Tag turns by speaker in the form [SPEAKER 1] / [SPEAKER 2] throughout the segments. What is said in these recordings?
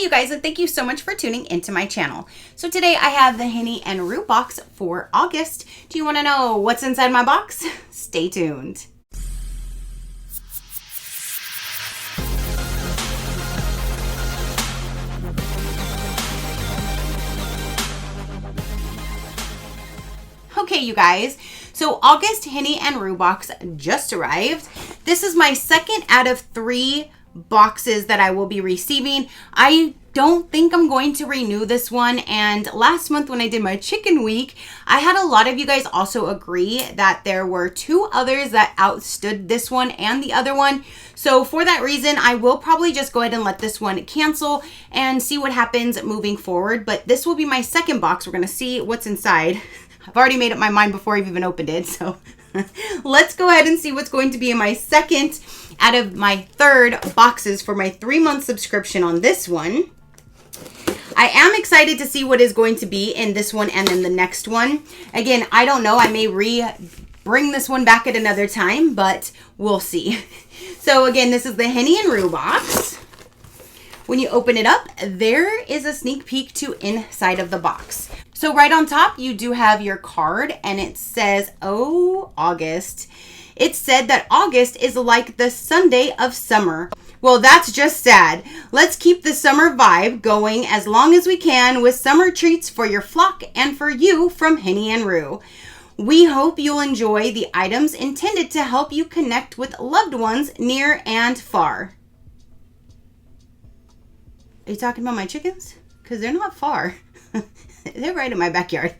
[SPEAKER 1] you guys, and thank you so much for tuning into my channel. So today I have the Henny+Roo box for August. Do you want to know what's inside my box? Stay tuned. Okay, you guys, so August Henny+Roo box just arrived. This is my second out of 3 boxes that I will be receiving. I don't think I'm going to renew this one, and last month when I did my chicken week, I had a lot of you guys also agree that there were 2 others that outstood this one and the other one. So for that reason, I will probably just go ahead and let this one cancel and see what happens moving forward. But this will be my second box. We're going to see what's inside. I've already made up my mind before I've even opened it, so let's go ahead and see what's going to be in my second out of my 3rd boxes for my 3-month subscription on this one. I am excited to see what is going to be in this one and then the next one. Again, I don't know. I may bring this one back at another time, but we'll see. So again, this is the Henny+Roo box. When you open it up, there is a sneak peek to inside of the box. So right on top, you do have your card, and it says, oh, August. It said that August is like the Sunday of summer. Well, that's just sad. Let's keep the summer vibe going as long as we can with summer treats for your flock and for you from Henny+Roo. We hope you'll enjoy the items intended to help you connect with loved ones near and far. Are you talking about my chickens? Because they're not far. They're right in my backyard.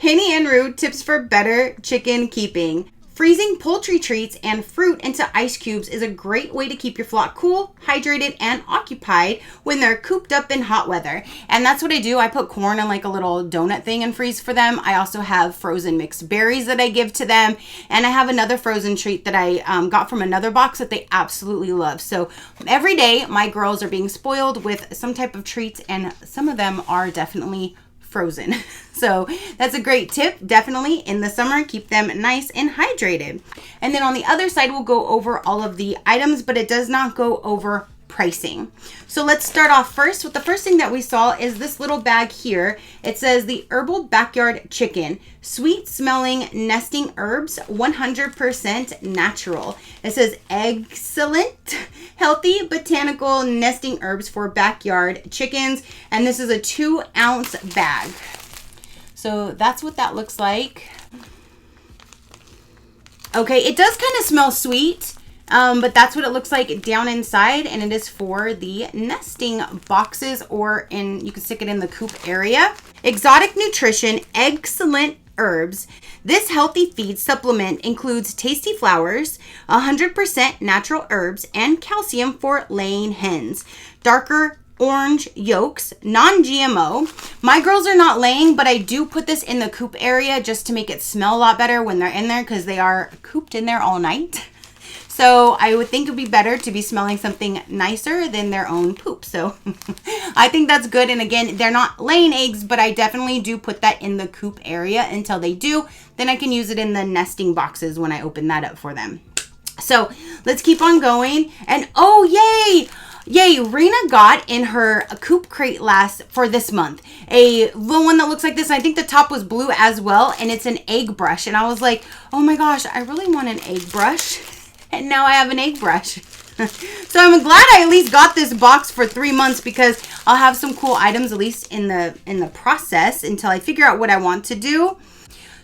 [SPEAKER 1] Henny+Roo tips for better chicken keeping. Freezing poultry treats and fruit into ice cubes is a great way to keep your flock cool, hydrated, and occupied when they're cooped up in hot weather. And that's what I do. I put corn in like a little donut thing and freeze for them. I also have frozen mixed berries that I give to them. And I have another frozen treat that I got from another box that they absolutely love. So every day my girls are being spoiled with some type of treats, and some of them are definitely frozen. So that's a great tip. Definitely in the summer, keep them nice and hydrated. And then on the other side, we'll go over all of the items, but it does not go over pricing. So let's start off first with the first thing that we saw is this little bag here. It says the Herbal Backyard Chicken, sweet smelling nesting herbs, 100% natural. It says excellent, healthy botanical nesting herbs for backyard chickens. And this is a 2-ounce bag. So that's what that looks like. Okay, it does kind of smell sweet. But that's what it looks like down inside, and it is for the nesting boxes, or you can stick it in the coop area. Exotic nutrition, excellent herbs. This healthy feed supplement includes tasty flowers, 100% natural herbs, and calcium for laying hens. Darker orange yolks, non-GMO. My girls are not laying, but I do put this in the coop area just to make it smell a lot better when they're in there, because they are cooped in there all night. So I would think it would be better to be smelling something nicer than their own poop. So I think that's good. And again, they're not laying eggs, but I definitely do put that in the coop area until they do. Then I can use it in the nesting boxes when I open that up for them. So let's keep on going. And oh, yay! Yay, Rena got in her coop crate for this month a little one that looks like this. I think the top was blue as well, and it's an egg brush. And I was like, oh my gosh, I really want an egg brush. And now I have an egg brush. So I'm glad I at least got this box for 3 months, because I'll have some cool items at least in the process until I figure out what I want to do.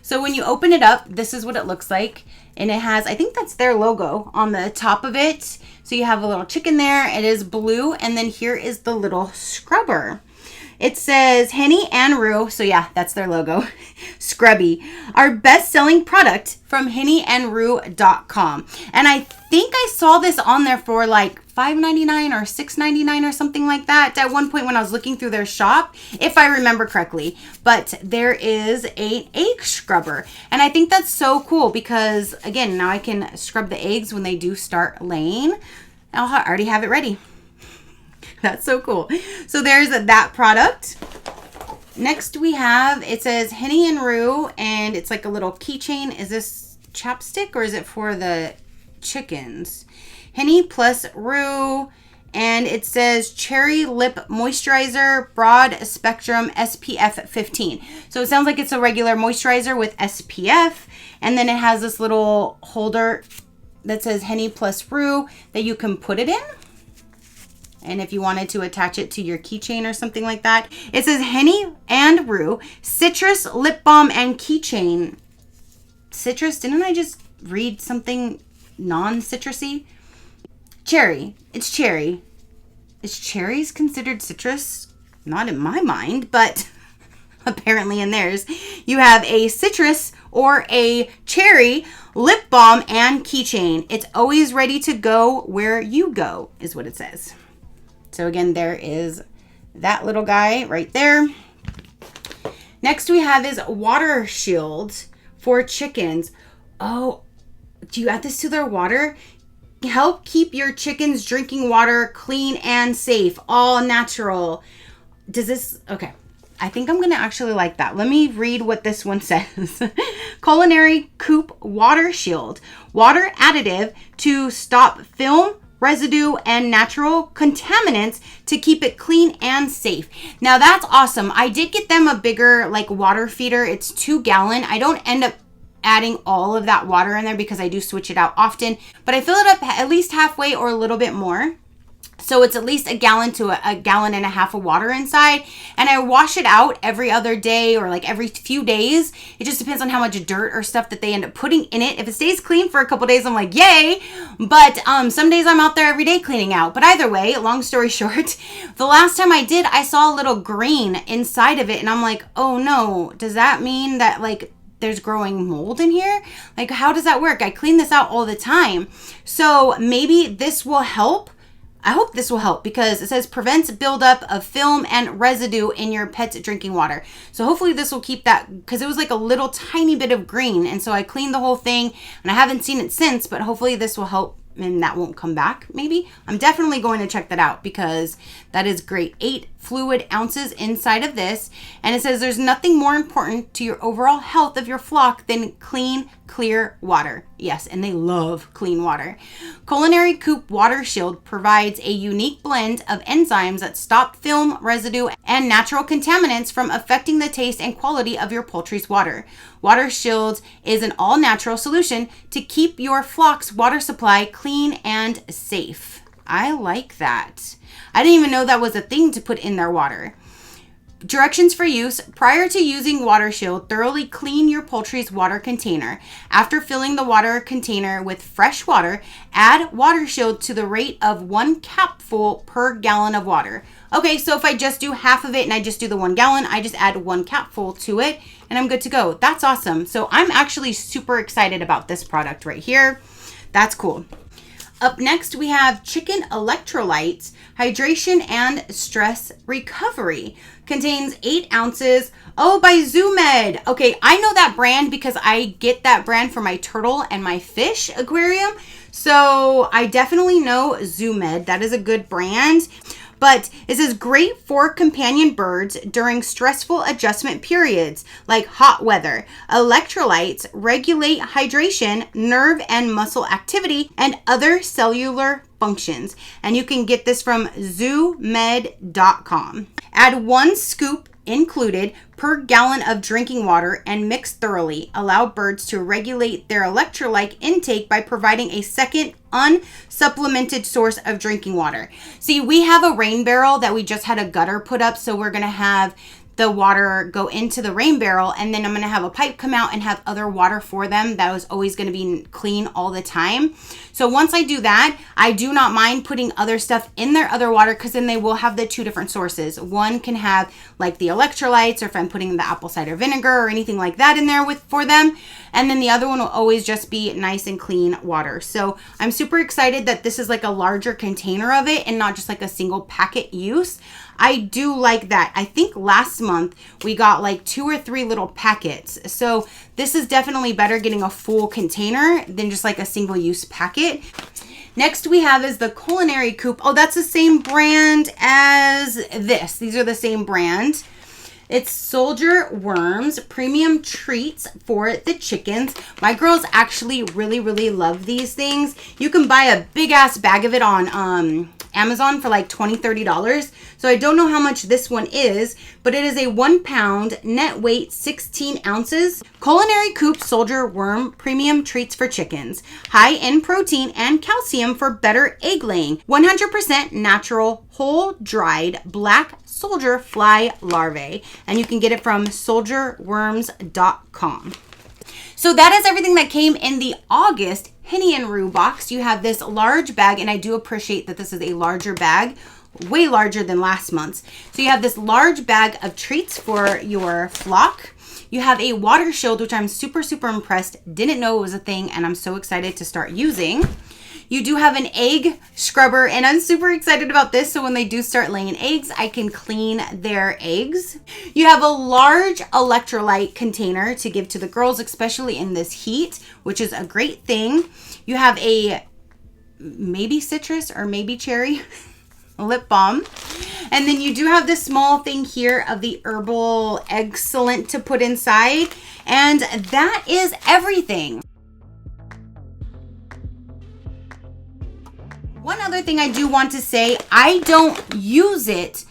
[SPEAKER 1] So when you open it up, this is what it looks like. And it has, I think that's their logo on the top of it. So you have a little chicken there. It is blue. And then here is the little scrubber. It says Henny+Roo, so yeah, that's their logo. Scrubby, our best-selling product from HennyandRoo.com. And I think I saw this on there for like $5.99 or $6.99 or something like that at one point when I was looking through their shop, if I remember correctly. But there is an egg scrubber, and I think that's so cool because, again, now I can scrub the eggs when they do start laying. I already have it ready. That's so cool. So there's that product. Next we have, it says Henny+Roo, and it's like a little keychain. Is this chapstick or is it for the chickens? Henny+Roo, and it says Cherry Lip Moisturizer, Broad Spectrum SPF 15. So it sounds like it's a regular moisturizer with SPF, and then it has this little holder that says Henny+Roo that you can put it in. And if you wanted to attach it to your keychain or something like that. It says Henny+Roo Citrus Lip Balm and Keychain. Citrus, didn't I just read something non-citrusy? Cherry. It's cherry. Is cherries considered citrus? Not in my mind, but apparently in theirs. You have a citrus or a cherry lip balm and keychain. It's always ready to go where you go, is what it says. So again, there is that little guy right there. Next we have is water shield for chickens. Oh, do you add this to their water? Help keep your chickens drinking water clean and safe, all natural. Does this, okay. I think I'm gonna actually like that. Let me read what this one says. Culinary Coupe Water Shield. Water additive to stop film, residue, and natural contaminants to keep it clean and safe. Now that's awesome. I did get them a bigger like water feeder. It's 2 gallon. I don't end up adding all of that water in there because I do switch it out often, but I fill it up at least halfway or a little bit more. So it's at least a gallon to a gallon and a half of water inside. And I wash it out every other day or like every few days. It just depends on how much dirt or stuff that they end up putting in it. If it stays clean for a couple days, I'm like, yay. But some days I'm out there every day cleaning out. But either way, long story short, the last time I did, I saw a little green inside of it. And I'm like, oh no, does that mean that like there's growing mold in here? Like, how does that work? I clean this out all the time. So maybe this will help. I hope this will help because it says prevents buildup of film and residue in your pet's drinking water. So hopefully this will keep that, because it was like a little tiny bit of green. And so I cleaned the whole thing and I haven't seen it since, but hopefully this will help and that won't come back maybe. I'm definitely going to check that out because that is great. 8 fluid ounces inside of this. And it says there's nothing more important to your overall health of your flock than clean, clear water. Yes, and they love clean water. Culinary Coupe Water Shield provides a unique blend of enzymes that stop film, residue, and natural contaminants from affecting the taste and quality of your poultry's water. Water Shield is an all-natural solution to keep your flock's water supply clean and safe. I like that. I didn't even know that was a thing to put in their water. Directions for use. Prior to using Water Shield, thoroughly clean your poultry's water container. After filling the water container with fresh water, add Water Shield to the rate of 1 capful per gallon of water. Okay, so if I just do half of it and I just do the 1 gallon, I just add 1 capful to it and I'm good to go. That's awesome. So I'm actually super excited about this product right here. That's cool. Up next, we have Chicken Electrolytes Hydration and Stress Recovery. Contains 8 ounces. Oh, by ZooMed. Okay, I know that brand because I get that brand for my turtle and my fish aquarium. So I definitely know ZooMed. That is a good brand. But it says great for companion birds during stressful adjustment periods like hot weather. Electrolytes regulate hydration, nerve and muscle activity, and other cellular functions. And you can get this from zoomed.com. Add 1 scoop included per gallon of drinking water and mix thoroughly. Allow birds to regulate their electrolyte intake by providing a second unsupplemented source of drinking water. See, we have a rain barrel that we just had a gutter put up, so we're going to have the water go into the rain barrel, and then I'm going to have a pipe come out and have other water for them that was always going to be clean all the time. So once I do that, I do not mind putting other stuff in their other water because then they will have the 2 different sources. One can have like the electrolytes, or if I'm putting the apple cider vinegar or anything like that in there for them. And then the other one will always just be nice and clean water. So I'm super excited that this is like a larger container of it and not just like a single packet use. I do like that. I think last month we got like 2 or 3 little packets. So this is definitely better getting a full container than just like a single use packet. Next we have is the Culinary Coupe. Oh, that's the same brand as this. These are the same brand. It's Soldier Worms premium treats for the chickens. My girls actually really love these things. You can buy a big ass bag of it on Amazon for like $20-$30. So I don't know how much this one is, but it is a 1 pound net weight 16 ounces Culinary Coupe Soldier Worm premium treats for chickens. High in protein and calcium for better egg laying. 100% natural whole dried black soldier fly larvae, and you can get it from soldierworms.com. So that is everything that came in the August Henny+Roo box. You have this large bag, and I do appreciate that this is a larger bag, way larger than last month's. So you have this large bag of treats for your flock. You have a water shield, which I'm super impressed. Didn't know it was a thing, and I'm so excited to start using. You do have an egg scrubber, and I'm super excited about this. So when they do start laying eggs, I can clean their eggs. You have a large electrolyte container to give to the girls, especially in this heat, which is a great thing. You have a maybe citrus or maybe cherry lip balm. And then you do have this small thing here of the Herbal Excellent to put inside. And that is everything. One other thing I do want to say, I don't use it,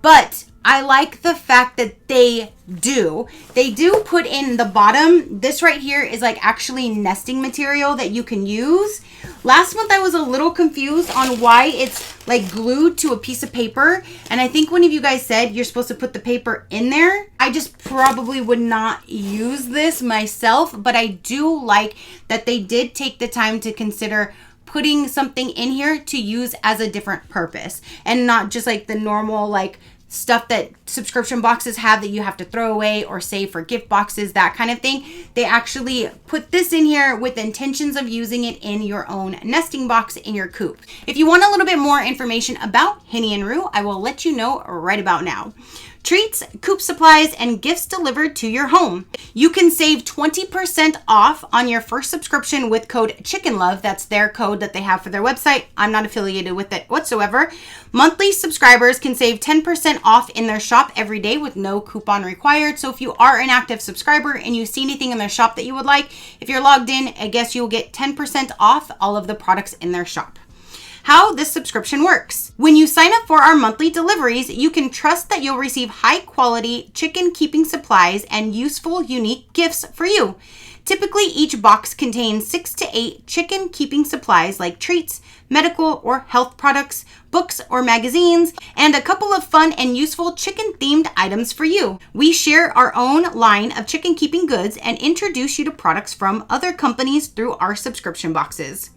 [SPEAKER 1] but I like the fact that they do. They do put in the bottom. This right here is like actually nesting material that you can use. Last month I was a little confused on why it's like glued to a piece of paper. And I think one of you guys said you're supposed to put the paper in there. I just probably would not use this myself, but I do like that they did take the time to consider putting something in here to use as a different purpose and not just like the normal like stuff that subscription boxes have that you have to throw away or save for gift boxes, that kind of thing. They actually put this in here with intentions of using it in your own nesting box in your coop. If you want a little bit more information about Henny+Roo, I will let you know right about now. Treats, coop supplies, and gifts delivered to your home. You can save 20% off on your first subscription with code CHICKENLOVE. That's their code that they have for their website. I'm not affiliated with it whatsoever. Monthly subscribers can save 10% off in their shop every day with no coupon required. So if you are an active subscriber and you see anything in their shop that you would like, if you're logged in, I guess you'll get 10% off all of the products in their shop. How this subscription works. When you sign up for our monthly deliveries, you can trust that you'll receive high quality chicken keeping supplies and useful, unique gifts for you. Typically, each box contains 6 to 8 chicken keeping supplies like treats, medical or health products, books or magazines, and a couple of fun and useful chicken themed items for you. We share our own line of chicken keeping goods and introduce you to products from other companies through our subscription boxes.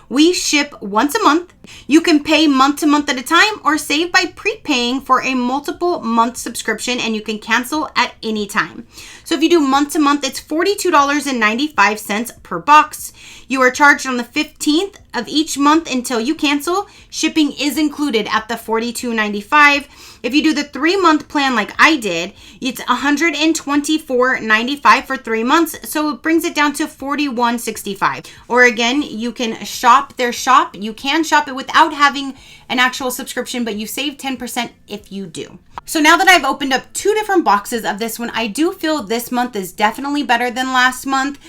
[SPEAKER 1] We ship once a month. You can pay month to month at a time or save by prepaying for a multiple month subscription, and you can cancel at any time. So if you do month to month, it's $42.95 per box. You are charged on the 15th of each month until you cancel. Shipping is included at the $42.95. If you do the 3-month plan like I did, it's $124.95 for 3 months. So it brings it down to $41.65. Or again, you can shop their shop. You can shop it without having an actual subscription, but you save 10% if you do. So now that I've opened up 2 different boxes of this one, I do feel this month is definitely better than last month.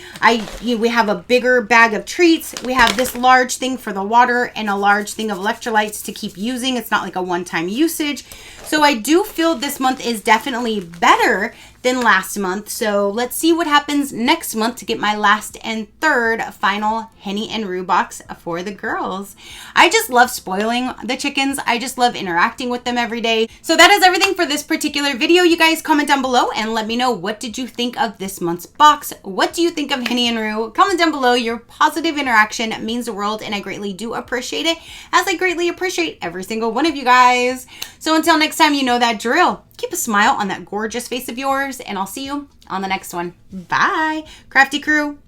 [SPEAKER 1] We have a bigger bag of treats. We have this large thing for the water and a large thing of electrolytes to keep using. It's not like a one-time usage. So I do feel this month is definitely better than last month. So let's see what happens next month to get my last and third final Henny+Roo box for the girls. I just love spoiling the chickens. I just love interacting with them every day. So that is everything for this particular video. You guys comment down below and let me know, what did you think of this month's box? What do you think of Henny+Roo? Comment down below. Your positive interaction means the world, and I greatly do appreciate it, as I greatly appreciate every single one of you guys. So until next time, you know that drill. Keep a smile on that gorgeous face of yours, and I'll see you on the next one. Bye, Crafty crew.